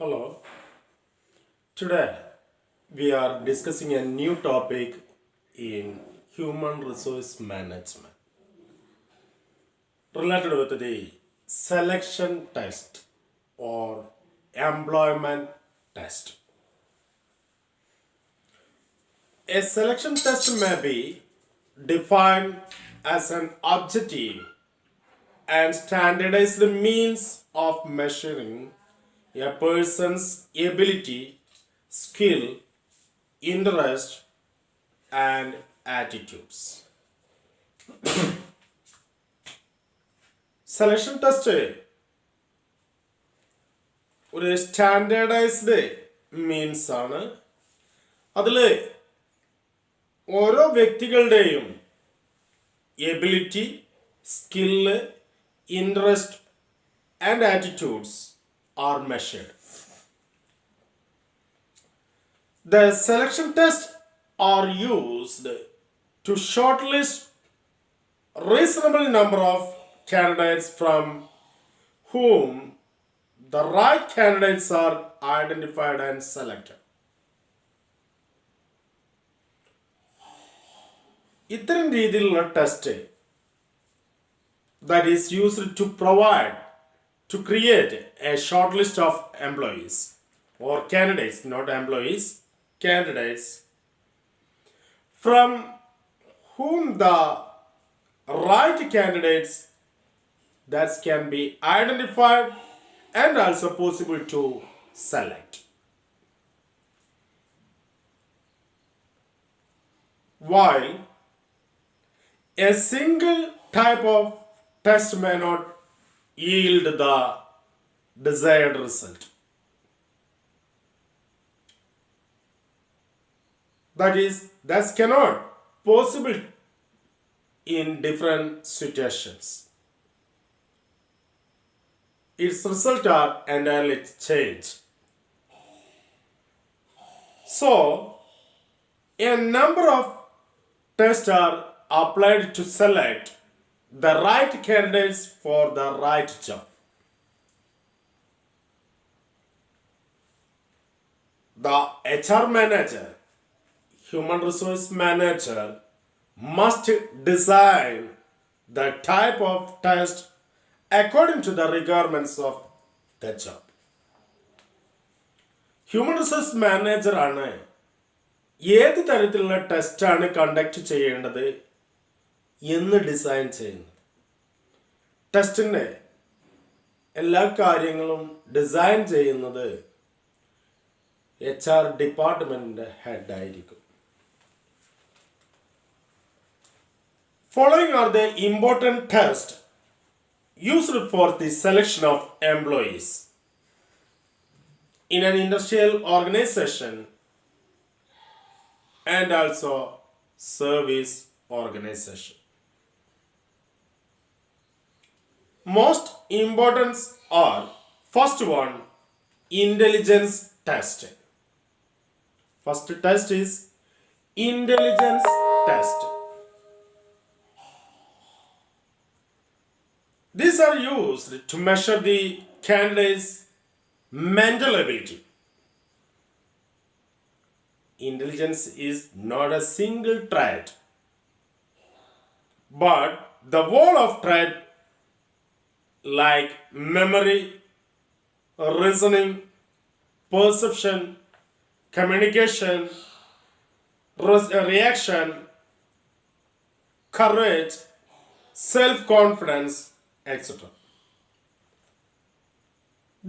Hello. Today we are discussing a new topic in human resource management related with the selection test or employment test. A selection test may be defined as an objective and standardized means of measuring a person's ability, skill, interest, and attitudes. Selection test ഒരു standardised means ആണ്. അതിൽ ഓരോ വ്യക്തികളുടെയും ability, skill, interest and attitudes are measured. The selection tests are used to shortlist reasonable number of candidates from whom the right candidates are identified and selected. ഇത്തരം രീതിയിലുള്ള test that is used to create a short list of employees or candidates, not employees, candidates from whom the right candidates that can be identified and also possible to select. While a single type of test may not yield the desired result. That cannot possible in different situations. Its results are entirely changed. So, a number of tests are applied to select the right candidates for the right job. The HR manager, human resource manager, must design the type of test according to the requirements of the job. Human resource manager ആണ് ഏത് തരത്തിലുള്ള ടെസ്റ്റാണ് conduct ചെയ്യേണ്ടത് എന്ന് design ചെയ്യുന്നത്. ടെസ്റ്റിൻ്റെ എല്ലാ കാര്യങ്ങളും design ചെയ്യുന്നത് HR ഡിപ്പാർട്ട്മെൻറ്റിൻ്റെ ഹെഡായിരിക്കും. Following are the important tests used for the selection of employees in an industrial organization and also service organization. Most important are first one, intelligence test. First test is intelligence test. These are used to measure the candidate's mental ability. Intelligence is not a single trait, but the whole of trait like memory, reasoning, perception, communication, reaction, courage, self-confidence, etc.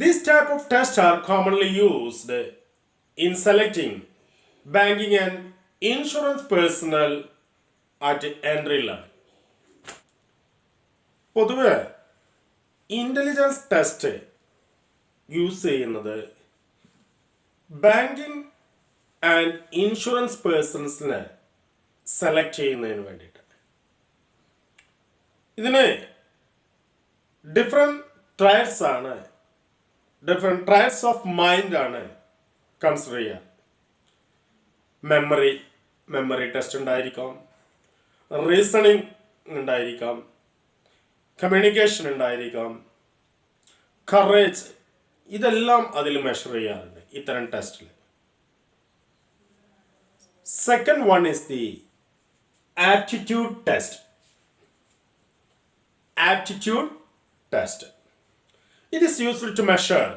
These type of tests are commonly used in selecting banking and insurance personnel at entry level. പൊതുവെ intelligence test use ചെയ്യുന്നത് banking and insurance പേഴ്സൺസിനെ select ചെയ്യുന്നതിന് വേണ്ടിയിട്ട്. ഇതിന് different trials of mind ആണ് consider ചെയ്യുക. Memory test ഉണ്ടായിരിക്കാം, reasoning ഉണ്ടായിരിക്കാം, communication ഉണ്ടായിരിക്കാം, കറേജ് ഇതെല്ലാം അതിൽ മെഷർ ചെയ്യാറുണ്ട് ഇത്തരം ടെസ്റ്റിൽ. Second one is the aptitude test. Aptitude test. It is used to measure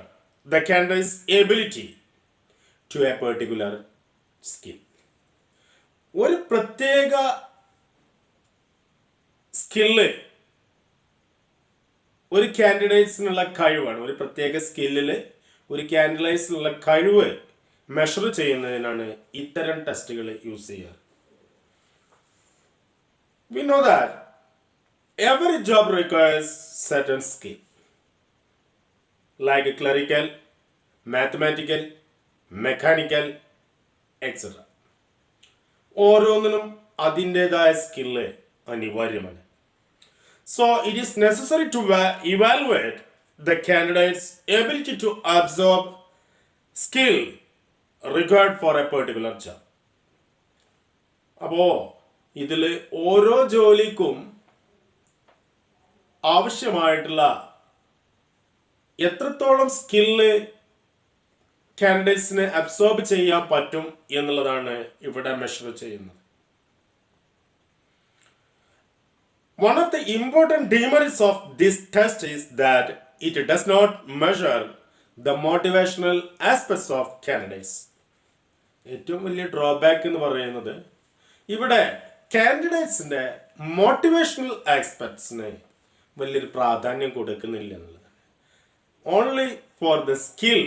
the candidate's ability to a particular skill. ഒരു പ്രത്യേക സ്കില്ല് ഒരു കാൻഡിഡേറ്റ്സിനുള്ള കഴിവാണ്. ഒരു പ്രത്യേക സ്കില്ലിൽ ഒരു കാൻഡിഡേറ്റ്സിനുള്ള കഴിവ് മെഷർ ചെയ്യുന്നതിനാണ് ഇത്തരം ടെസ്റ്റുകൾ യൂസ് ചെയ്യുക. We know that every job requires certain skill, like clerical, mathematical, mechanical, etc. ഓരോന്നിനും അതിൻ്റെതായ സ്കില്ല് അനിവാര്യമാണ്. So it is necessary to evaluate the candidate's ability to absorb skill required for a particular job. അപ്പോൾ ഇതിൽ ഓരോ ജോലിക്കും ആവശ്യമായിട്ടുള്ള എത്രത്തോളം skill കാൻഡിഡേറ്റ്സിന് absorb ചെയ്യാൻ പറ്റും എന്നുള്ളതാണ് ഇവിടെ മെഷർ ചെയ്യുന്നത്. One of the important demerits of this test is that it does not measure the motivational aspects of candidates. ഏറ്റവും വലിയ ഡ്രോബാക്ക് എന്ന് പറയുന്നത് ഇവിടെ കാൻഡിഡേറ്റ്സിന്റെ മോട്ടിവേഷണൽ ആസ്പെക്ട്സിന് വലിയൊരു പ്രാധാന്യം കൊടുക്കുന്നില്ല എന്നുള്ളതാണ്. Only for the skill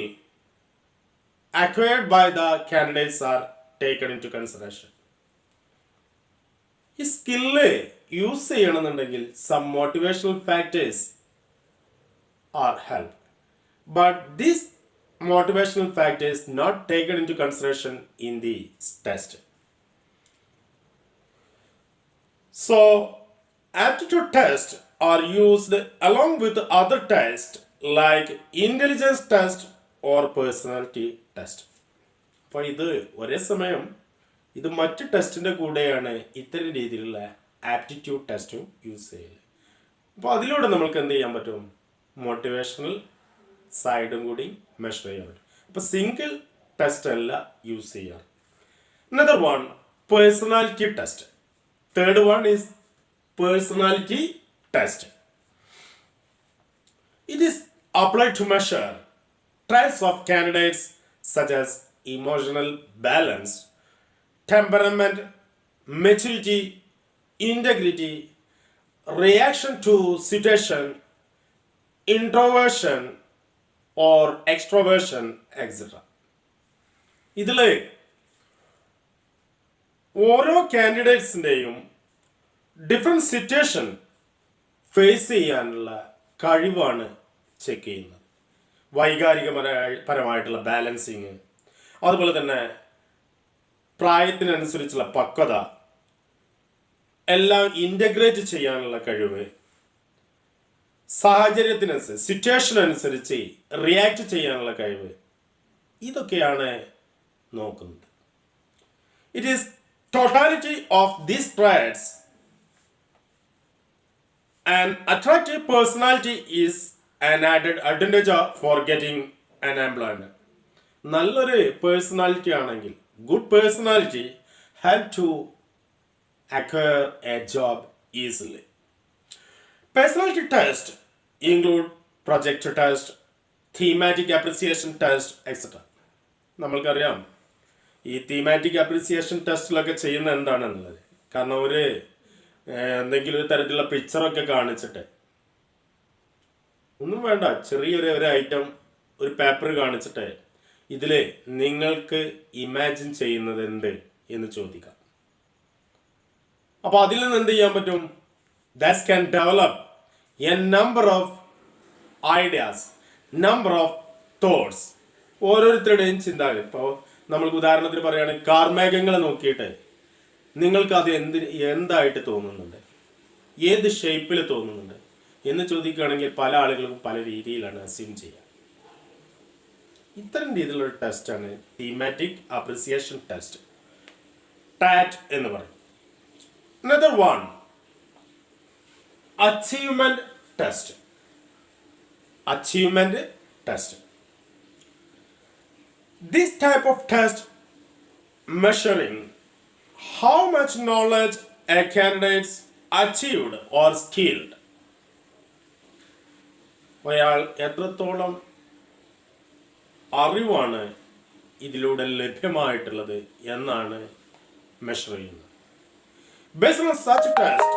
acquired by the candidates are taken into consideration. ഈ സ്കില്ല് യൂസ് ചെയ്യണമെന്നുണ്ടെങ്കിൽ some motivational factors are help, but these motivational factors not taken into consideration in the test. So, aptitude tests are used along with other tests like intelligence test or personality test. അപ്പോൾ ഇത് ഒരേ സമയം ഇത് മറ്റ് ടെസ്റ്റിൻ്റെ കൂടെയാണ് ഇത്തരം രീതിയിലുള്ള aptitude ടെസ്റ്റും യൂസ് ചെയ്യുന്നത്. അപ്പോൾ അതിലൂടെ നമുക്ക് എന്ത് ചെയ്യാൻ പറ്റും? മോട്ടിവേഷണൽ സൈഡും കൂടി മെഷർ ചെയ്യാൻ പറ്റും. അപ്പോൾ സിംഗിൾ ടെസ്റ്റ് അല്ല യൂസ് ചെയ്യാറ്. Another one personality test. Third one is personality test. It is applied to measure traits of candidates such as emotional balance, temperament, maturity, integrity, reaction to situation, introversion or extroversion, etc. ഇതിൽ ഓരോ കാൻഡിഡേറ്റ്സിൻ്റെയും different situation face ചെയ്യാനുള്ള കഴിവാണ് check ചെയ്യുന്നത്. വൈകാരികപരമായിട്ടുള്ള balancing, അതുപോലെ തന്നെ പ്രായത്തിനനുസരിച്ചുള്ള പക്വത, എല്ലാം integrate ചെയ്യാനുള്ള കഴിവ്, സാഹചര്യത്തിനനുസരിച്ച് സിറ്റുവേഷൻ അനുസരിച്ച് റിയാക്ട് ചെയ്യാനുള്ള കഴിവ്, ഇതൊക്കെയാണ് നോക്കുന്നത്. It is totality of these traits and attractive personality is an added advantage for getting an employment. നല്ലൊരു പേഴ്സണാലിറ്റി ആണെങ്കിൽ, good personality help to acquire a job easily. Personality test include project test, thematic appreciation test, etc. നമ്മൾക്കറിയാം ഈ thematic appreciation ടെസ്റ്റിലൊക്കെ ചെയ്യുന്ന എന്താണെന്നുള്ളത്. കാരണം ഒരു എന്തെങ്കിലും ഒരു തരത്തിലുള്ള പിക്ചറൊക്കെ കാണിച്ചിട്ട്, ഒന്നും വേണ്ട, ചെറിയൊരു ഐറ്റം ഒരു പേപ്പർ കാണിച്ചിട്ട് ഇതിൽ നിങ്ങൾക്ക് ഇമാജിൻ ചെയ്യുന്നത് എന്ത് എന്ന് ചോദിക്കാം. അപ്പോൾ അതിൽ നിന്ന് എന്ത് ചെയ്യാൻ പറ്റും? That can develop A number of ideas, number of thoughts. ഓരോരുത്തരുടെയും ചിന്താഗതി. ഇപ്പോൾ നമ്മൾക്ക് ഉദാഹരണത്തിന് പറയുകയാണെങ്കിൽ കാർമേഘങ്ങളെ നോക്കിയിട്ട് നിങ്ങൾക്ക് അത് എന്തായിട്ട് തോന്നുന്നുണ്ട്, ഏത് ഷേപ്പിൽ തോന്നുന്നുണ്ട് എന്ന് ചോദിക്കുകയാണെങ്കിൽ പല ആളുകൾക്കും പല രീതിയിലാണ് അസ്യൂം ചെയ്യുക. ഇത്തരം രീതിയിലുള്ള ടെസ്റ്റാണ് തീമാറ്റിക് അപ്രിസിയേഷൻ ടെസ്റ്റ്, ടാറ്റ് എന്ന് പറയും. Another one achievement test. Achievement test This type of test measuring how much knowledge a candidate achieved or skilled. അയാൾ എത്രത്തോളം അറിവാണ് ഇതിലൂടെ ലഭ്യമായിട്ടുള്ളത് എന്നാണ് മെഷർ ചെയ്യുന്നത്. Based on such test,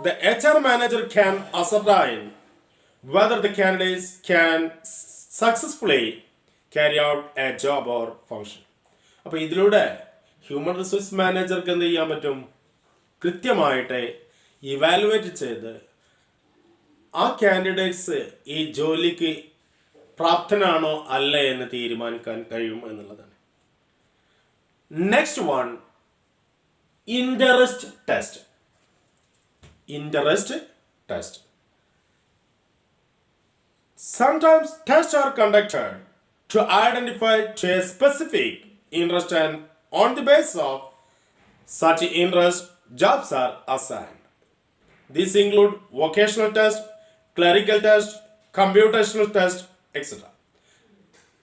the HR manager can ascertain whether the candidates can successfully carry out a job or function. അപ്പോൾ ഇതിലൂടെ human resource മാനേജർക്ക് എന്ത് ചെയ്യാൻ പറ്റും? കൃത്യമായിട്ട് ഇവാലുവേറ്റ് ചെയ്ത് ആ കാൻഡിഡേറ്റ്സ് ഈ ജോലിക്ക് പ്രാപ്തനാണോ അല്ല എന്ന് തീരുമാനിക്കാൻ കഴിയും എന്നുള്ളതാണ്. Next one, interest test. Interest test. Sometimes tests are conducted to identify to a specific interest, and on the basis of such interest, jobs are assigned. These include vocational test, clerical test, computational test, etc.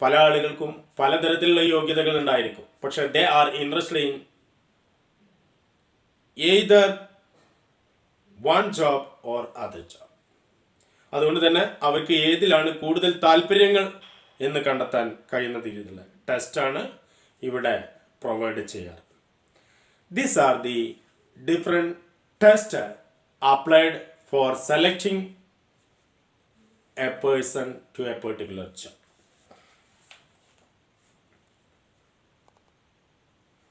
പല ആളുകൾക്കും പലതരത്തിലുള്ള യോഗ്യതകൾ ഉണ്ടായിരിക്കും. പക്ഷെ they are interested in either one job or other job. അതുകൊണ്ട് തന്നെ അവർക്ക് ഏതിലാണ് കൂടുതൽ താല്പര്യങ്ങൾ എന്ന് കണ്ടെത്താൻ കഴിയുന്ന രീതിയിലുള്ള ടെസ്റ്റാണ് ഇവിടെ പ്രൊവൈഡ് ചെയ്യാറ്. These are the different tests applied for selecting a person to a particular job.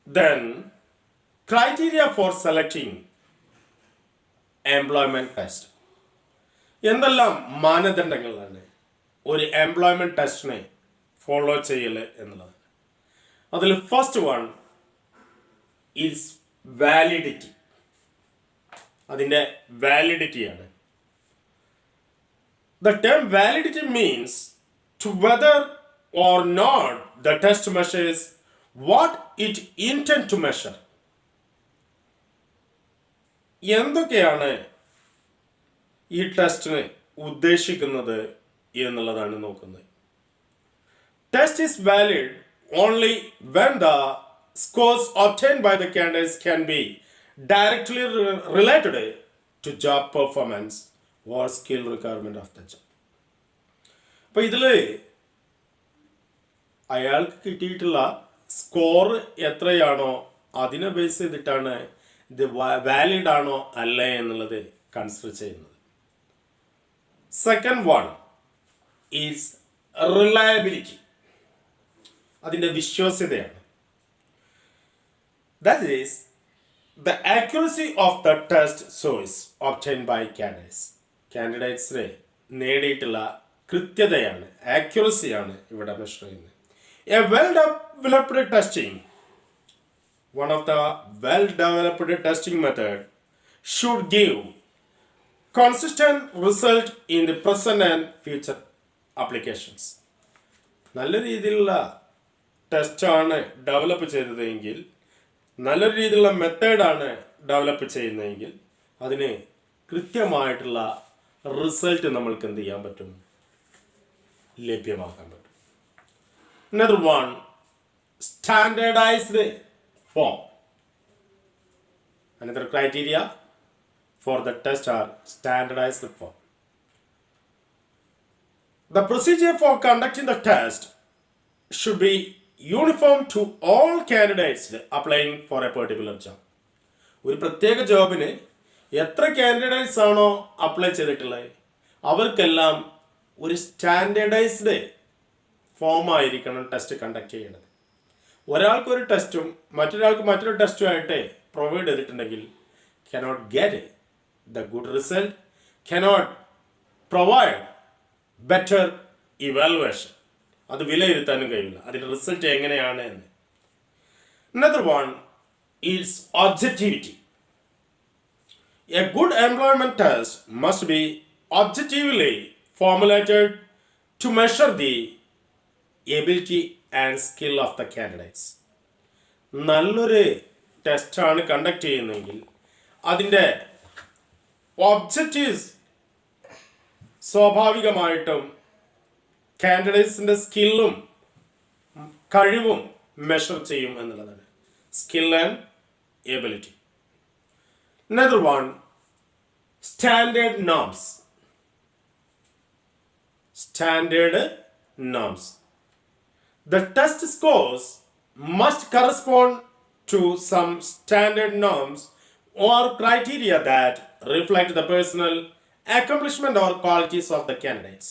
Then, criteria for selecting employment test. എന്തെല്ലാം മാനദണ്ഡങ്ങളാണ് ഒരു എംപ്ലോയ്മെന്റ് ടെസ്റ്റിനെ ഫോളോ ചെയ്യല് എന്നുള്ളത്? അതിൽ ഫസ്റ്റ് വൺ ഈസ് വാലിഡിറ്റി. അതിൻ്റെ വാലിഡിറ്റിയാണ്. The term validity means to whether or not the test measures what it intends to measure. എന്തൊക്കെയാണ് ഈ ടെസ്റ്റിന് ഉദ്ദേശിക്കുന്നത് എന്നുള്ളതാണ് നോക്കുന്നത്. Test is valid only when the scores obtained by the candidates can be directly related to job performance or skill requirement of the job. അപ്പോൾ ഇതിൽ അയാൾക്ക് കിട്ടിയിട്ടുള്ള സ്കോർ എത്രയാണോ അതിനെ ബേസ് ചെയ്തിട്ടാണ് ഇത് വാലിഡ് ആണോ അല്ല എന്നുള്ളത് കൺസിഡർ ചെയ്യുന്നത്. Second one is reliability. അതിൻ്റെ വിശ്വാസ്യതയാണ്. That is the accuracy of the test source obtained by candidates. കാൻഡിഡേറ്റ്സിനെ നേടിയിട്ടുള്ള കൃത്യതയാണ്, ആക്യുറസിയാണ് ഇവിടെ മെഷർ ചെയ്യുന്നത്. A well-developed testing, one of the well-developed testing method should give consistent result in the present and future applications. നല്ല രീതിയിലുള്ള ടെസ്റ്റാണ് develop ചെയ്തതെങ്കിൽ, നല്ലൊരു രീതിയിലുള്ള മെത്തേഡാണ് develop ചെയ്യുന്നതെങ്കിൽ അതിന് കൃത്യമായിട്ടുള്ള റിസൾട്ട് നമ്മൾക്ക് എന്ത് ചെയ്യാൻ പറ്റും? ലഭ്യമാക്കാൻ പറ്റും. Another one, standardized form. Another criteria for the test are standardized form. The procedure for conducting the test should be uniform to all candidates applying for a particular job. ഒരു പ്രത്യേക ജോബിന് എത്ര കാൻഡിഡേറ്റ്സ് ആണോ അപ്ലൈ ചെയ്തിട്ടുള്ളത് അവർക്കെല്ലാം ഒരു standardised ഫോമായിരിക്കണം test conduct ചെയ്യേണ്ടത്. ഒരാൾക്കൊരു ടെസ്റ്റും മറ്റൊരാൾക്ക് മറ്റൊരു ടെസ്റ്റുമായിട്ട് പ്രൊവൈഡ് ചെയ്തിട്ടുണ്ടെങ്കിൽ cannot get the good result, cannot provide better evaluation. അത് വിലയിരുത്താനും കഴിയില്ല അതിൻ്റെ റിസൾട്ട് എങ്ങനെയാണ് എന്ന്. Another one is objectivity. A good employment test must be objectively formulated to measure the ability and skill of the candidates. നല്ലൊരു ടെസ്റ്റാണ് conduct ചെയ്യുന്നതെങ്കിൽ അതിൻ്റെ ഒബ്ജക്റ്റീവ്സ് സ്വാഭാവികമായിട്ടും കാൻഡിഡേറ്റ്സിൻ്റെ സ്കില്ലും കഴിവും മെഷർ ചെയ്യും എന്നുള്ളതാണ്. Skill and ability. Another one, standard norms. Standard norms. The test scores must correspond to some standard norms or criteria that reflect the personal accomplishment or qualities of the candidates.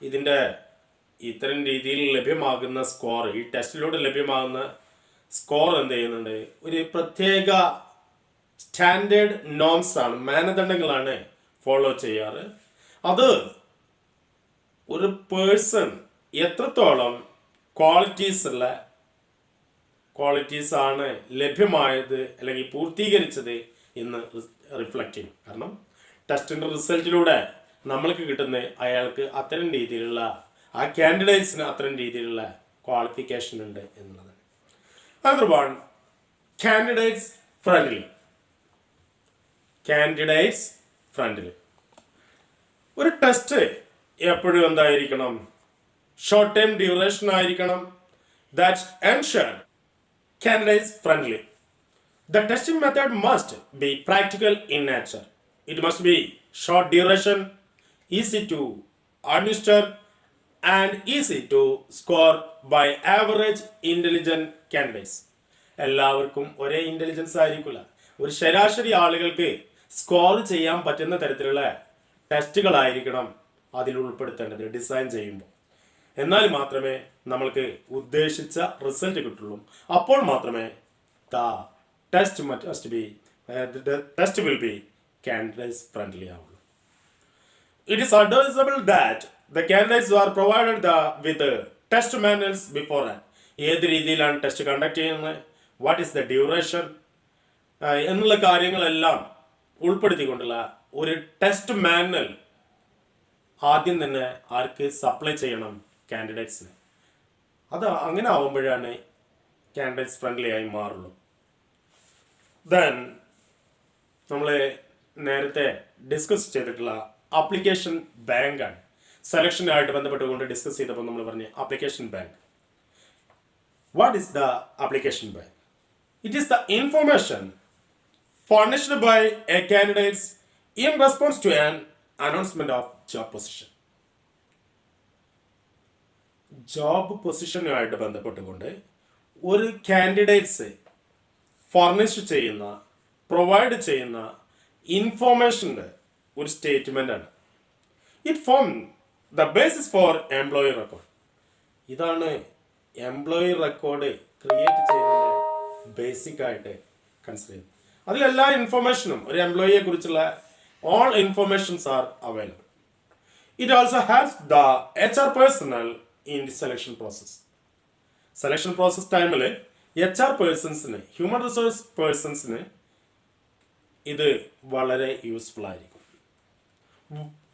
ഇതിൻ്റെ ഇത്തരം രീതിയിൽ ലഭ്യമാകുന്ന score, ഈ ടെസ്റ്റിലൂടെ ലഭ്യമാകുന്ന score എന്ത് ചെയ്യുന്നുണ്ട്, ഒരു പ്രത്യേക സ്റ്റാൻഡേർഡ് നോംസ് ആണ്, മാനദണ്ഡങ്ങളാണ് ഫോളോ ചെയ്യാറ്. അത് ഒരു പേഴ്സൺ എത്രത്തോളം ക്വാളിറ്റീസ് ആണ് ലഭ്യമായത് അല്ലെങ്കിൽ പൂർത്തീകരിച്ചത് എന്ന് റിഫ്ലക്റ്റ് ചെയ്യും. കാരണം ടെസ്റ്റിൻ്റെ റിസൾട്ടിലൂടെ നമ്മൾക്ക് കിട്ടുന്ന അയാൾക്ക് അത്തരം രീതിയിലുള്ള, ആ കാൻഡിഡേറ്റ്സിന് അത്തരം രീതിയിലുള്ള ക്വാളിഫിക്കേഷൻ ഉണ്ട് എന്നുള്ളത്. Another one, candidates friendly. ഒരു ടെസ്റ്റ് എപ്പോഴും എന്തായിരിക്കണം? ഷോർട്ട് ടൈം ഡ്യൂറേഷൻ ആയിരിക്കണം. That ensure candidates friendly. The testing method must be practical in nature. It must be short duration, easy to administer, and easy to score by average intelligent candidates. എല്ലാവർക്കും ഒരേ intelligence ആയിരിക്കില്ല. ഒരു ശരാശരി ആളുകൾക്ക് score ചെയ്യാൻ പറ്റുന്ന തരത്തിലുള്ള ടെസ്റ്റുകളായിരിക്കണം അതിൽ ഉൾപ്പെടുത്തേണ്ടത് ഡിസൈൻ ചെയ്യുമ്പോൾ. എന്നാൽ മാത്രമേ നമ്മൾക്ക് ഉദ്ദേശിച്ച റിസൾട്ട് കിട്ടുള്ളൂ. അപ്പോൾ മാത്രമേ test will be candidates friendly ആവുള്ളൂ. It is advisable that the candidates are provided with test manuals beforehand. ഏത് രീതിയിലാണ് ടെസ്റ്റ് കണ്ടക്ട് ചെയ്യുന്നത്, വാട്ട് ഈസ് ദ ഡ്യൂറേഷൻ എന്നുള്ള കാര്യങ്ങളെല്ലാം ഉൾപ്പെടുത്തിക്കൊണ്ടുള്ള ഒരു ടെസ്റ്റ് മാനുവൽ ആദ്യം തന്നെ ആർക്ക് സപ്ലൈ ചെയ്യണം? കാൻഡിഡേറ്റ്സിന്. അത് അങ്ങനെ ആവുമ്പോഴാണ് കാൻഡിഡേറ്റ്സ് ഫ്രണ്ട്ലി ആയി മാറുള്ളൂ. ദെൻ നമ്മൾ നേരത്തെ ഡിസ്കസ് ചെയ്തിട്ടുള്ള ആപ്ലിക്കേഷൻ ബാങ്കാണ്. സെലക്ഷനുമായിട്ട് ബന്ധപ്പെട്ടുകൊണ്ട് ഡിസ്കസ് ചെയ്തപ്പോൾ നമ്മൾ പറഞ്ഞ application bank. What is the application bank? It is the information furnished by a candidate in response to an announcement of job position. Job പൊസിഷനുമായിട്ട് ബന്ധപ്പെട്ടുകൊണ്ട് ഒരു കാൻഡിഡേറ്റ്സ് ഫർണിഷ് ചെയ്യുന്ന, പ്രൊവൈഡ് ചെയ്യുന്ന ഇൻഫോർമേഷൻ്റെ ഒരു സ്റ്റേറ്റ്മെൻ്റ് ആണ്. It form the basis for employee record. ഇതാണ് employee record create ചെയ്യുന്നതിൻ്റെ basic ആയിട്ട് കൺസിഡർ ചെയ്യുന്നത്. അതിലെല്ലാ ഇൻഫർമേഷനും, ഒരു എംപ്ലോയിയെ കുറിച്ചുള്ള all informations are available. It also has the HR personnel in the selection process. Selection process ടൈമിൽ HR പേഴ്സൺസിന്, ഹ്യൂമൻ റിസോഴ്സ് പേഴ്സൺസിന് ഇത് വളരെ യൂസ്ഫുൾ ആയിരിക്കും.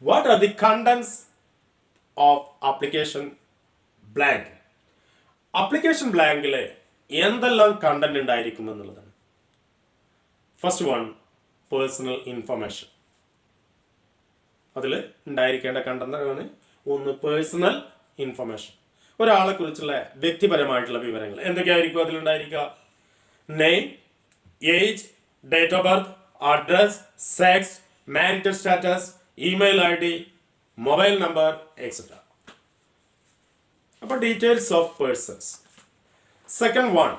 What are the contents of application blank? Application ബ്ലാങ്കിൽ എന്തെല്ലാം കണ്ടന്റ് ഉണ്ടായിരിക്കും എന്നുള്ളതാണ്. First one, personal information. അതിൽ ഉണ്ടായിരിക്കേണ്ട കണ്ടന്റാണ് ഒന്ന് പേഴ്സണൽ ഇൻഫർമേഷൻ. ഒരാളെ കുറിച്ചുള്ള വ്യക്തിപരമായിട്ടുള്ള വിവരങ്ങൾ എന്തൊക്കെയായിരിക്കും അതിലുണ്ടായിരിക്കുക? Name, age, date of birth, address, sex, marital status, email ID, mobile number, etcetera. അപ്പോൾ details of persons. Second one,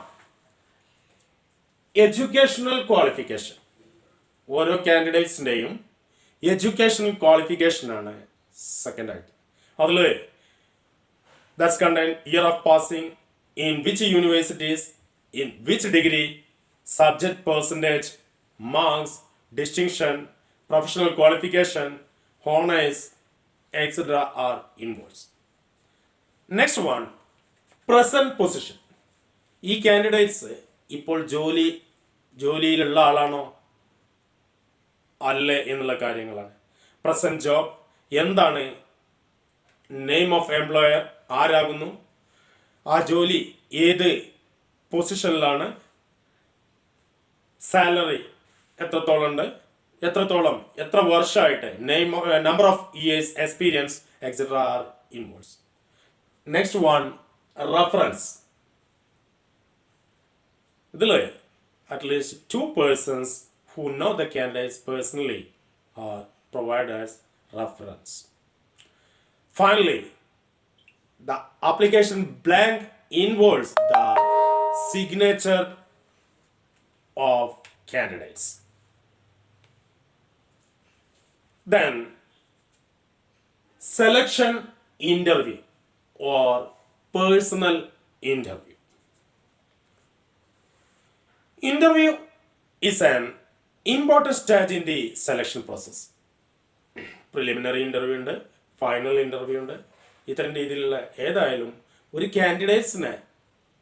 educational qualification. ഓരോ കാൻഡിഡേറ്റ്സിൻ്റെയും എഡ്യൂക്കേഷണൽ ക്വാളിഫിക്കേഷനാണ് സെക്കൻഡ് ആയിട്ട്. അതിൽ that's contain year of passing, in which universities, in which degree, subject percentage, marks, distinction, professional qualification, honours, etcetera are involved. Next one, present position. ഈ candidates ഇപ്പോൾ ജോലിയിലുള്ള ആളാണോ അല്ലേ എന്നുള്ള കാര്യങ്ങളാണ്. പ്രസന്റ് ജോബ് എന്താണ്? നെയിം ഓഫ് എംപ്ലോയർ, ആരാകുന്നു, ആ ജോലി ഏത് പൊസിഷനിലാണ്, സാലറി എത്രത്തോളം ഉണ്ട്, എത്ര വർഷമായിട്ട്, name, number of years experience, etcetera are involved. Next one, reference. At least two persons who know the candidates personally are provided as reference. Finally, the application blank involves the signature of candidates. Then, selection interview or personal interview. Interview is an important stage in the selection process. Preliminary interview ഉണ്ട്, final interview ഉണ്ട്. ഇത്തരം രീതിയിലുള്ള ഏതായാലും ഒരു കാൻഡിഡേറ്റ്സിനെ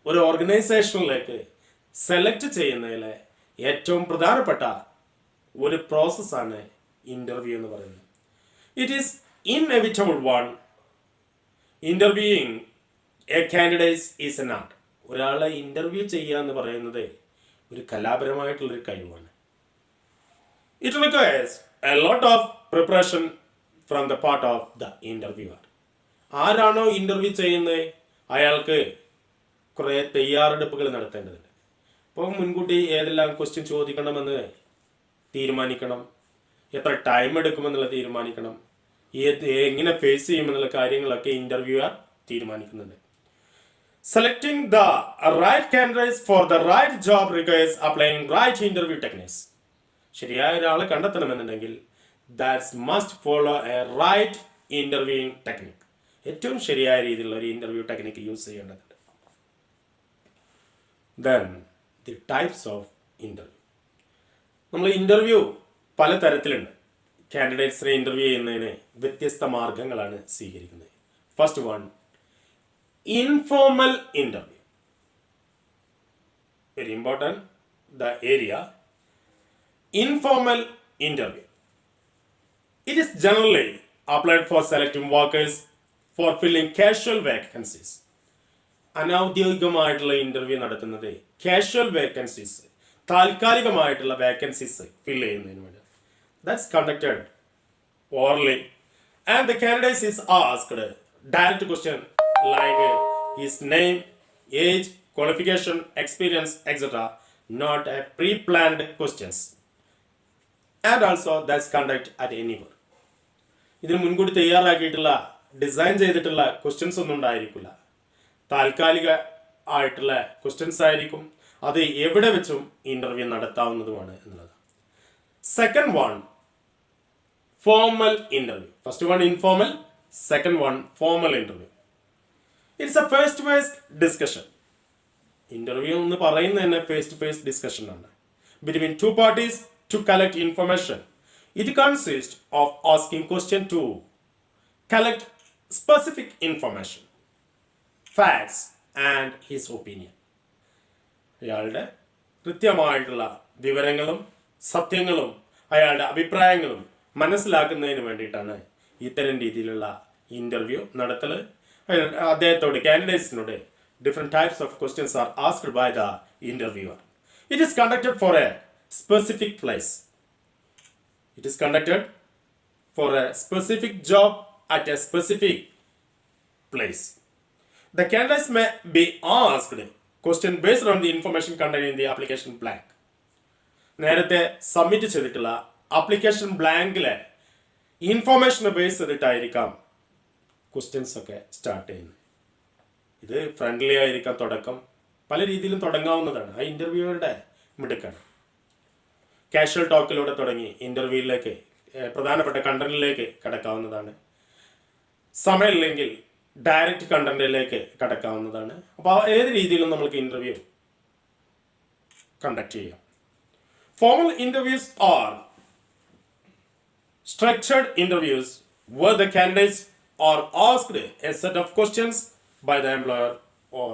ഒരു ഓർഗനൈസേഷനിലേക്ക് select ചെയ്യുന്നതിലെ ഏറ്റവും പ്രധാനപ്പെട്ട ഒരു പ്രോസസ്സാണ് ഇൻ്റർവ്യൂ എന്ന് പറയുന്നത്. It is inevitable one. Interviewing A candidates is an art. ഒരാളെ ഇൻ്റർവ്യൂ ചെയ്യുക എന്ന് പറയുന്നത് ഒരു കലാപരമായിട്ടുള്ളൊരു കഴിവാണ്. It requires a lot of preparation from the part of the interviewer. ആരാണോ ഇൻ്റർവ്യൂ ചെയ്യുന്നത് അയാൾക്ക് കുറേ തയ്യാറെടുപ്പുകൾ നടത്തേണ്ടതുണ്ട്. അപ്പോൾ മുൻകൂട്ടി ഏതെല്ലാം ക്വസ്റ്റ്യൻ ചോദിക്കണമെന്ന് തീരുമാനിക്കണം, എത്ര ടൈം എടുക്കുമെന്നുള്ളത് തീരുമാനിക്കണം, എങ്ങനെ ഫേസ് ചെയ്യുമെന്നുള്ള കാര്യങ്ങളൊക്കെ interviewer തീരുമാനിക്കുന്നുണ്ട്. Selecting the right candidates for the right job requires applying right interview techniques. ശരിയായ ഒരാളെ കണ്ടെത്തണമെന്നുണ്ടെങ്കിൽ that must follow a right interviewing technique. ഏറ്റവും ശരിയായ രീതിയിലുള്ള ഒരു ഇൻ്റർവ്യൂ ടെക്നിക്ക് യൂസ് ചെയ്യേണ്ടതുണ്ട്. Then the types of interview. നമ്മൾ ഇൻ്റർവ്യൂ പല തരത്തിലുണ്ട്. കാൻഡിഡേറ്റ്സിനെ ഇൻ്റർവ്യൂ ചെയ്യുന്നതിന് വ്യത്യസ്ത മാർഗങ്ങളാണ് സ്വീകരിക്കുന്നത്. First one, informal interview. Very important, the area. Informal interview. It is generally applied for selecting workers for filling casual vacancies. അനൗദ്യോഗികമായിട്ടുള്ള interview നടത്തുന്നത് കാഷ്വൽ വേക്കൻസീസ്, താൽക്കാലികമായിട്ടുള്ള വേക്കൻസീസ് ഫിൽ ചെയ്യുന്നതിന് വേണ്ടി. That's conducted orally, and the candidate is asked direct question like his name, age, qualification, experience, etc. Not a pre-planned questions. And also that's conduct at anywhere. ഇതിന് മുൻകൂട്ടി തയ്യാറാക്കിയിട്ടുള്ള design ചെയ്തിട്ടുള്ള questions ഒന്നും ഉണ്ടായിരിക്കില്ല. താൽക്കാലിക ആയിട്ടുള്ള questions ആയിരിക്കും. അത് എവിടെ വെച്ചും ഇൻ്റർവ്യൂ നടത്താവുന്നതുമാണ് എന്നുള്ളത്. Second one, formal interview. First one informal, second one formal interview. It's a face-to-face discussion. Interview എന്ന് പറയുന്നത് തന്നെ face-to-face discussion ആണ് between two parties to collect information. It consists of asking question to collect specific information, facts and his opinion. അയാളുടെ കൃത്യമായിട്ടുള്ള വിവരങ്ങളും സത്യങ്ങളും അയാളുടെ അഭിപ്രായങ്ങളും മനസ്സിലാക്കുന്നതിന് വേണ്ടിയിട്ടാണ് ഇത്തരം രീതിയിലുള്ള ഇൻ്റർവ്യൂ നടത്തൽ. അദ്ദേഹത്തോട് കാൻഡിഡേറ്റ്സിനോട് different types of questions are asked by the interviewer. It is conducted four A specific place. It is conducted four A specific job at A specific place. The candidates may be asked question based on the information contained in the application blank. നേരത്തെ submit ചെയ്തിട്ടുള്ള application ബ്ലാങ്കിലെ ഇൻഫോർമേഷനെ base ചെയ്തിട്ടായിരിക്കാം questions ഒക്കെ start ചെയ്യുന്നത്. ഇത് friendly ആയിരിക്കാം, തുടക്കം പല രീതിയിലും തുടങ്ങാവുന്നതാണ്. ആ ഇൻ്റർവ്യൂവറുടെ മിടുക്കാണ്. കാഷ്വൽ ടോക്കിലൂടെ തുടങ്ങി ഇൻ്റർവ്യൂവിലേക്ക് പ്രധാനപ്പെട്ട കണ്ടന്റിലേക്ക് കടക്കാവുന്നതാണ്. സമയമില്ലെങ്കിൽ ഡയറക്റ്റ് കണ്ടന്റിലേക്ക് കടക്കാവുന്നതാണ്. അപ്പോൾ ഏത് രീതിയിലും നമുക്ക് ഇൻ്റർവ്യൂ കണ്ടക്ട് ചെയ്യാം. Formal interviews are structured interviews where the candidates are asked a set of questions by the employer or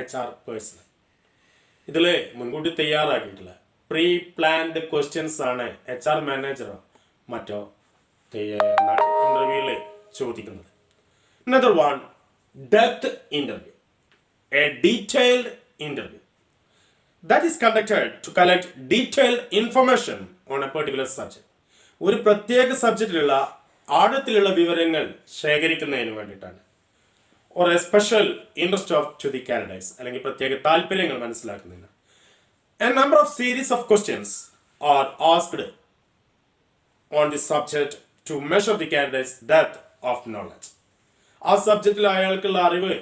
HR person. ഇതിൽ മുൻകൂട്ടി തയ്യാറാക്കിയിട്ടുള്ള പ്രീ പ്ലാൻഡ് ക്വസ്റ്റ്യൻസ് ആണ് HR മാനേജറോ മറ്റോ ഇൻ്റർവ്യൂവിൽ ചോദിക്കുന്നത്. Another one, depth interview, a detailed interview that is conducted to collect detailed information on a particular subject. ഒരു പ്രത്യേക സബ്ജക്റ്റിലുള്ള ആഴത്തിലുള്ള വിവരങ്ങൾ ശേഖരിക്കുന്നതിന് വേണ്ടിയിട്ടാണ്. or a special interest of to the candidates അല്ലെങ്കിൽ പ്രത്യേക താല്പര്യങ്ങൾ മനസ്സിലാക്കുന്നതിന്. A number of series of questions are asked on the subject to measure the candidate's depth of knowledge. ആ സബ്ജക്റ്റിൽ അയാൾക്കുള്ള അറിവ്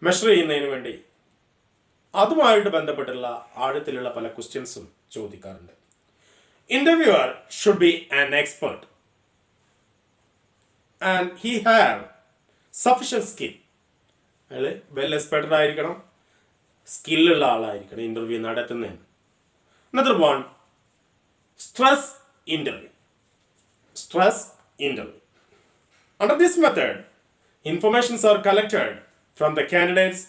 മെഷർ ചെയ്യുന്നതിന് വേണ്ടി അതുമായിട്ട് ബന്ധപ്പെട്ടുള്ള ആഴത്തിലുള്ള പല ക്വസ്റ്റ്യൻസും ചോദിക്കാറുണ്ട്. Interviewer should be an expert and he have sufficient skill. അയാൾ വെൽ എക്സ്പെർട്ടഡ് ആയിരിക്കണം, സ്കില്ലുള്ള ആളായിരിക്കണം ഇന്റർവ്യൂ നടത്തുന്നതിന്. Another one, stress interview. Stress interview. Under this method, informations are collected from the candidates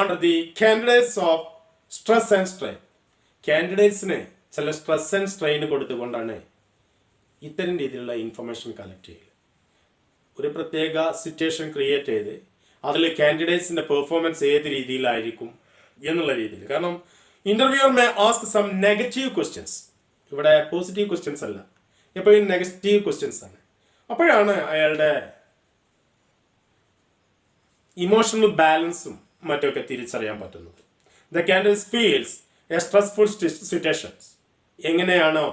under the candidates of stress and strain. Candidatesന് ചില stress and strain കൊടുത്തുകൊണ്ടാണ് ഇത്തരം രീതിയിലുള്ള information collect ചെയ്യുക. ഒരു പ്രത്യേക situation create ചെയ്ത് അതിൽ കാൻഡിഡേറ്റ്സിൻ്റെ പെർഫോമൻസ് ഏത് രീതിയിലായിരിക്കും എന്നുള്ള രീതിയിൽ. കാരണം interviewer may ask some negative questions. ഇവിടെ പോസിറ്റീവ് ക്വസ്റ്റ്യൻസ് അല്ല, എപ്പോഴും നെഗറ്റീവ് ക്വസ്റ്റ്യൻസ് ആണ്. അപ്പോഴാണ് അയാളുടെ ഇമോഷണൽ ബാലൻസും മറ്റൊക്കെ തിരിച്ചറിയാൻ പറ്റുന്നത്. The candidate feels A stressful situations. എങ്ങനെയാണോ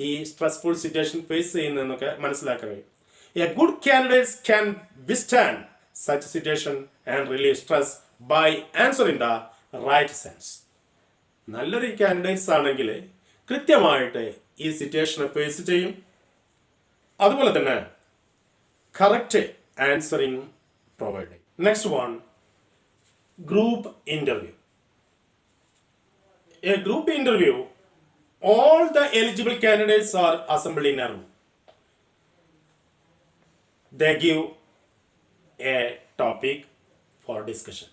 ഈ സ്ട്രെസ്ഫുൾ സിറ്റുവേഷൻ ഫേസ് ചെയ്യുന്നതെന്നൊക്കെ മനസ്സിലാക്കാൻ കഴിയും. A good candidates can withstand such situation and relieve stress by answering the right sense. നല്ലൊരു കാൻഡിഡേറ്റ്സ് ആണെങ്കിൽ കൃത്യമായിട്ട് ഈ സിറ്റുവേഷനെ ഫേസ് ചെയ്യും. അതുപോലെ തന്നെ കറക്റ്റ് ആൻസറിങ് പ്രൊവൈഡ് ചെയ്യും. Next one, group interview. A group interview, all the eligible candidates are assembled in a room. They give a topic for discussion.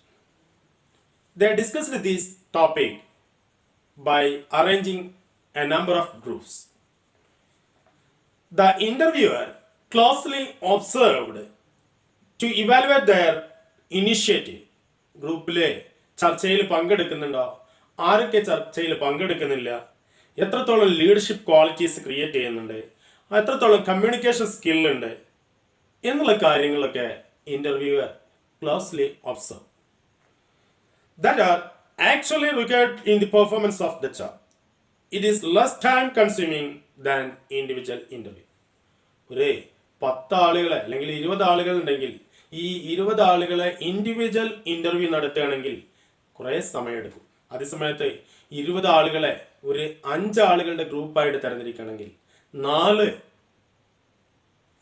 They discussed this topic by arranging a number of groups. The interviewer closely observed to evaluate their initiative. ഗ്രൂപ്പിലെ ചർച്ചയിൽ പങ്കെടുക്കുന്നുണ്ടോ, ആരൊക്കെ ചർച്ചയിൽ പങ്കെടുക്കുന്നില്ല, എത്രത്തോളം leadership qualities create ചെയ്യുന്നുണ്ട്, എത്രത്തോളം communication സ്കില്ലുണ്ട് എന്നുള്ള കാര്യങ്ങളൊക്കെ interviewer closely observe that are actually required in the performance of the job. It is less time consuming than individual interview. ഒരു 10 ആളുകളെ അല്ലെങ്കിൽ 20 ആളുകൾ ഉണ്ടെങ്കിൽ ഈ 20 ആളുകളെ ഇൻഡിവിജ്വൽ ഇന്റർവ്യൂ നടത്തുകയാണെങ്കിൽ കുറേ സമയമെടുക്കും. അതേസമയത്ത് 20 ആളുകളെ ഒരു 5 ആളുകളുടെ ഗ്രൂപ്പായിട്ട് തിരഞ്ഞെടുക്കുകയാണെങ്കിൽ 4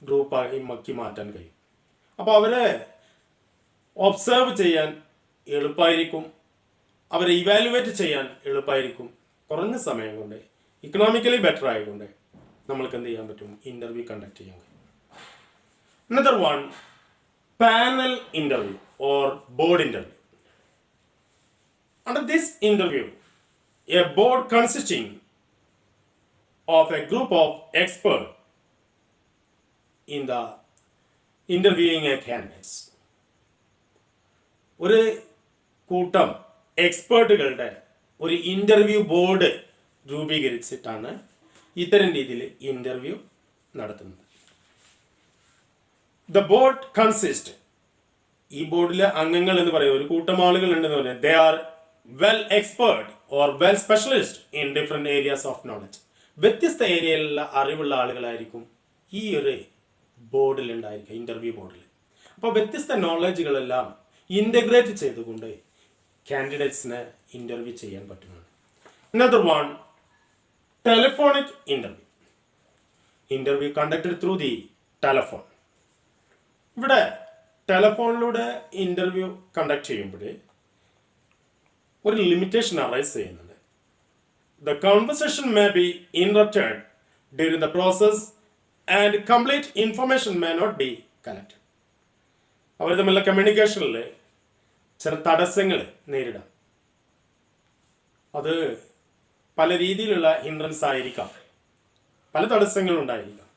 ഗ്രൂപ്പായി മക്കി മാറ്റാൻ കഴിയും. അപ്പോൾ അവരെ ഒബ്സർവ് ചെയ്യാൻ എളുപ്പമായിരിക്കും, അവരെ ഇവാലുവേറ്റ് ചെയ്യാൻ എളുപ്പമായിരിക്കും. കുറഞ്ഞ സമയം കൊണ്ട് ഇക്കണോമിക്കലി ബെറ്റർ ആയതുകൊണ്ട് നമ്മൾക്ക് എന്ത് ചെയ്യാൻ പറ്റും, ഇൻ്റർവ്യൂ കണ്ടക്ട് ചെയ്യാൻ കഴിയും. Another one, panel interview or board interview. Under this interview, a board consisting of a group of experts in the interviewing a candidates. ഒരു കൂട്ടം എക്സ്പേർട്ടുകളുടെ ഒരു ഇൻ്റർവ്യൂ ബോർഡ് രൂപീകരിച്ചിട്ടാണ് ഇത്തരം രീതിയിൽ ഇൻ്റർവ്യൂ നടത്തുന്നത്. ദ ബോർഡ് കൺസിസ്റ്റ്, ഈ ബോർഡിലെ അംഗങ്ങൾ എന്ന് പറയുന്നത് ഒരു കൂട്ടം ആളുകൾ ഉണ്ടെന്ന് പറയുന്നത് they are well expert or well specialist in different areas of knowledge. വ്യത്യസ്ത ഏരിയയിലുള്ള അറിവുള്ള ആളുകളായിരിക്കും ഈ ഒരു ബോർഡിൽ ഉണ്ടായിരിക്കുക, ഇൻ്റർവ്യൂ ബോർഡിൽ. അപ്പോൾ വ്യത്യസ്ത നോളജുകളെല്ലാം ഇൻ്റഗ്രേറ്റ് ചെയ്തുകൊണ്ട് കാൻഡിഡേറ്റ്സിനെ ഇൻ്റർവ്യൂ ചെയ്യാൻ പറ്റുന്നതാണ്. Another one, telephonic interview. Interview conducted through the telephone. ഇവിടെ ടെലഫോണിലൂടെ ഇൻ്റർവ്യൂ കണ്ടക്ട് ചെയ്യുമ്പോൾ ഒരു ലിമിറ്റേഷൻ അറൈസ് ചെയ്യുന്നുണ്ട്. The conversation may be interrupted during the process and complete information may not be collected. അവർ തമ്മിലുള്ള കമ്മ്യൂണിക്കേഷനിൽ ചില തടസ്സങ്ങൾ നേരിടാം. അത് പല രീതിയിലുള്ള ഹിൻഡ്രൻസ് ആയിരിക്കാം, പല തടസ്സങ്ങളുണ്ടായിരിക്കാം.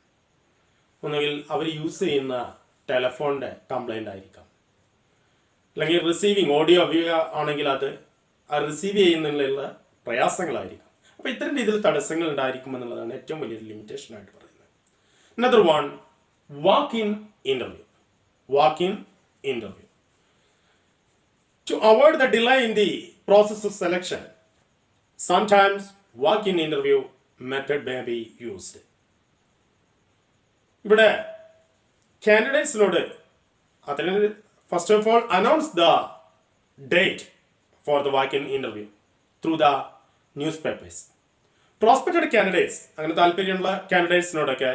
ഒന്നുകിൽ അവർ യൂസ് ചെയ്യുന്ന ടെലഫോണിൻ്റെ കംപ്ലൈൻ്റ് ആയിരിക്കാം, അല്ലെങ്കിൽ റിസീവിങ് ഓഡിയോ വീഡിയോ ആണെങ്കിൽ അത് റിസീവ് ചെയ്യുന്നതിനുള്ള പ്രയാസങ്ങളായിരിക്കാം. അപ്പോൾ ഇത്തരം രീതിയിൽ തടസ്സങ്ങൾ ഉണ്ടായിരിക്കും എന്നുള്ളതാണ് ഏറ്റവും വലിയൊരു ലിമിറ്റേഷൻ ആയിട്ട് പറയുന്നത്. Another one, walk-in interview. Walk-in interview. To avoid the delay in the process of selection, sometimes walk-in interview method may be used. ഇവിടെ കാൻഡിഡേറ്റ്സിനോട് അതിന് first of all announce the date for the walk in interview through the newspapers. Prospected candidates അങ്ങനെ താല്പര്യമുള്ള കാൻഡിഡേറ്റ്സിനോടൊക്കെ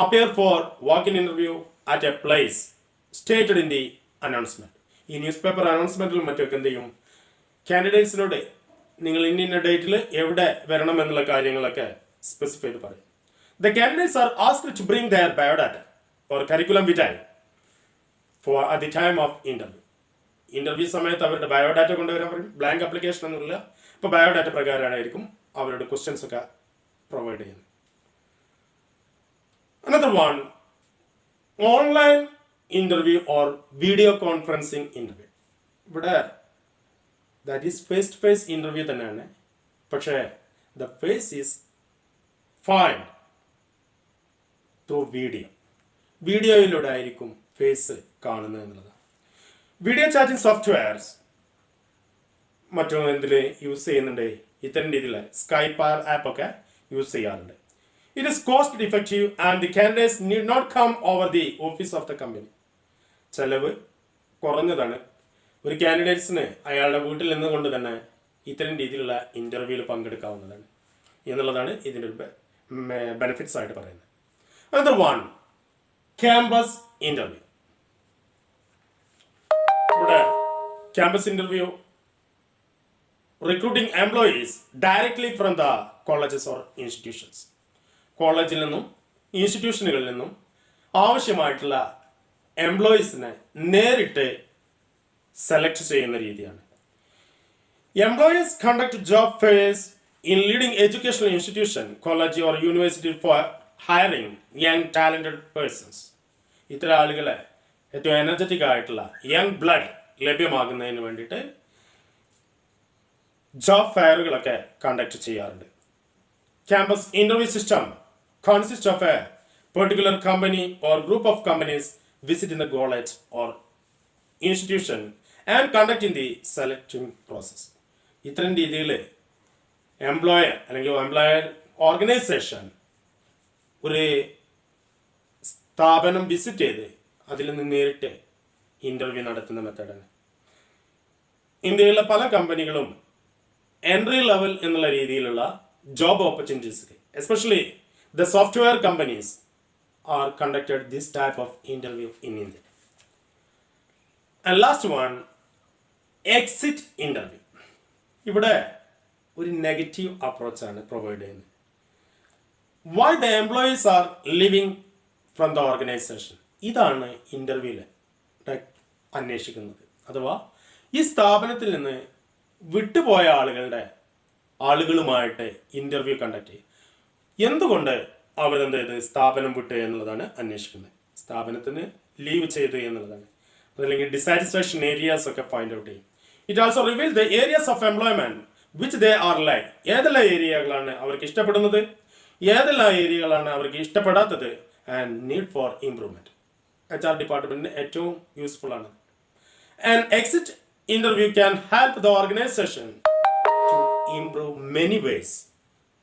appear for walk in interview at a place stated in the announcement. ഈ newspaper അനൗൺസ്മെന്റിലും മറ്റൊക്കെ എന്ത് ചെയ്യും, കാൻഡിഡേറ്റ്സിനോട് നിങ്ങൾ ഇന്ന ഡേറ്റിൽ എവിടെ വരണം എന്നുള്ള കാര്യങ്ങളൊക്കെ സ്പെസിഫൈ ചെയ്ത് പറയും. The candidates are asked to bring their biodata or curriculum vitae for at the time of interview. Interview സമയത്ത് അവരുടെ ബയോഡാറ്റ കൊണ്ടുവരാൻ പറയും. ബ്ലാങ്ക് ആപ്ലിക്കേഷൻ ഒന്നുമില്ല. അപ്പോൾ ബയോഡാറ്റ പ്രകാരമായിരിക്കും അവരുടെ ക്വസ്റ്റ്യൻസ് ഒക്കെ പ്രൊവൈഡ് ചെയ്യുന്നത്. Another one, online interview or video conferencing interview. ഇവിടെ that is face to face interview തന്നെയാണ്. പക്ഷേ the face is find through video. വീഡിയോയിലൂടെ ആയിരിക്കും ഫേസ് കാണുന്നത് എന്നുള്ളത്. വീഡിയോ ചാറ്റിംഗ് സോഫ്റ്റ്വെയർസ് മറ്റും എന്തിൽ യൂസ് ചെയ്യുന്നുണ്ട്, ഇത്തരം രീതിയിലുള്ള സ്കൈപ്പ് ആപ്പൊക്കെ യൂസ് ചെയ്യാറുണ്ട്. It is cost effective and the candidates need not come over the office of the company. ചെലവ് കുറഞ്ഞതാണ്. ഒരു കാൻഡിഡേറ്റ്സിന് അയാളുടെ വീട്ടിൽ നിന്നുകൊണ്ട് തന്നെ ഇത്തരം രീതിയിലുള്ള ഇന്റർവ്യൂവിൽ പങ്കെടുക്കാവുന്നതാണ് എന്നുള്ളതാണ് ഇതിൻ്റെ ഒരു ബെനിഫിറ്റ്സ് ആയിട്ട് പറയുന്നത്. Another one, campus interview. ഇവിടെ campus interview recruiting employees directly from the colleges or institutions. കോളേജിൽ നിന്നും ഇൻസ്റ്റിറ്റ്യൂഷനുകളിൽ നിന്നും ആവശ്യമായിട്ടുള്ള എംപ്ലോയീസിനെ നേരിട്ട് സെലക്ട് ചെയ്യുന്ന രീതിയാണ്. Employees conduct job fairs in leading educational institution, college or university for hiring young talented persons. ഇത്തരം ആളുകളെ ഏറ്റവും എനർജറ്റിക് ആയിട്ടുള്ള യങ് ബ്ലഡ് ലഭ്യമാകുന്നതിന് വേണ്ടിയിട്ട് ജോബ് ഫെയറുകളൊക്കെ കണ്ടക്ട് ചെയ്യാറുണ്ട്. Campus interview system consist of a particular company or group of companies visit in the college or institution and conduct in the selecting process. ഇത്തരം രീതിയിൽ എംപ്ലോയർ അല്ലെങ്കിൽ എംപ്ലോയർ ഓർഗനൈസേഷൻ ഒരു സ്ഥാപനം visit ചെയ്ത് അതിൽ നിന്ന് നേരിട്ട് ഇന്റർവ്യൂ നടത്തുന്ന മെത്തേഡാണ്. ഇന്ത്യയിലെ പല കമ്പനികളും എൻട്രി ലെവൽ എന്നുള്ള രീതിയിലുള്ള job opportunities, especially the software companies R conducted this type of interview in India. And last one, exit interview. ഇവിടെ ഒരു നെഗറ്റീവ് അപ്രോച്ചാണ് പ്രൊവൈഡ് ചെയ്യുന്നത്. Why the employees are leaving from the organization. ഇതാണ് ഇന്റർവ്യൂവിൽ അന്വേഷിക്കുന്നത്. അഥവാ ഈ സ്ഥാപനത്തിൽ നിന്ന് വിട്ടുപോയ ആളുകളുമായിട്ട് ഇന്റർവ്യൂ കണ്ടക്ട് ചെയ്യും. എന്തുകൊണ്ട് അവരെന്ത് ചെയ്ത് സ്ഥാപനം വിട്ട് എന്നുള്ളതാണ് അന്വേഷിക്കുന്നത്. സ്ഥാപനത്തിന് ലീവ് ചെയ്തു എന്നുള്ളതാണ്. അതല്ലെങ്കിൽ ഡിസാറ്റിസ്ഫാക്ഷൻ ഏരിയാസ് ഒക്കെ ഫൈൻഡ് ഔട്ട് ചെയ്യും. It also reveal the areas of employment which they are like. ഏതെല്ലാം ഏരിയകളാണ് അവർക്ക് ഇഷ്ടപ്പെടുന്നത്, ഏതെല്ലാം ഏരിയകളാണ് അവർക്ക് ഇഷ്ടപ്പെടാത്തത്, and need for improvement. HR ഡിപ്പാർട്ട്മെന്റിന് ഏറ്റവും യൂസ്ഫുൾ ആണ്. And exit interview can help the organisation to improve many ways.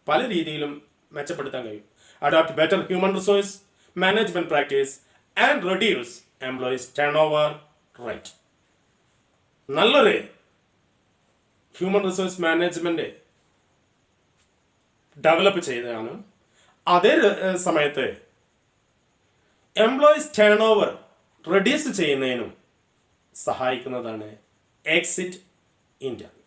പല രീതിയിലും മെച്ചപ്പെടുത്താൻ കഴിയും. Adopt better human resource management practice and reduce employees turnover rate. നല്ലൊരു ഹ്യൂമൻ റിസോഴ്സ് മാനേജ്മെന്റ് ഡെവലപ്പ് ചെയ്തതാണ്. അതേ സമയത്ത് എംപ്ലോയീസ് ടേൺ ഓവർ റെഡ്യൂസ് ചെയ്യുന്നതിനും സഹായിക്കുന്നതാണ് എക്സിറ്റ് ഇന്റർവ്യൂ.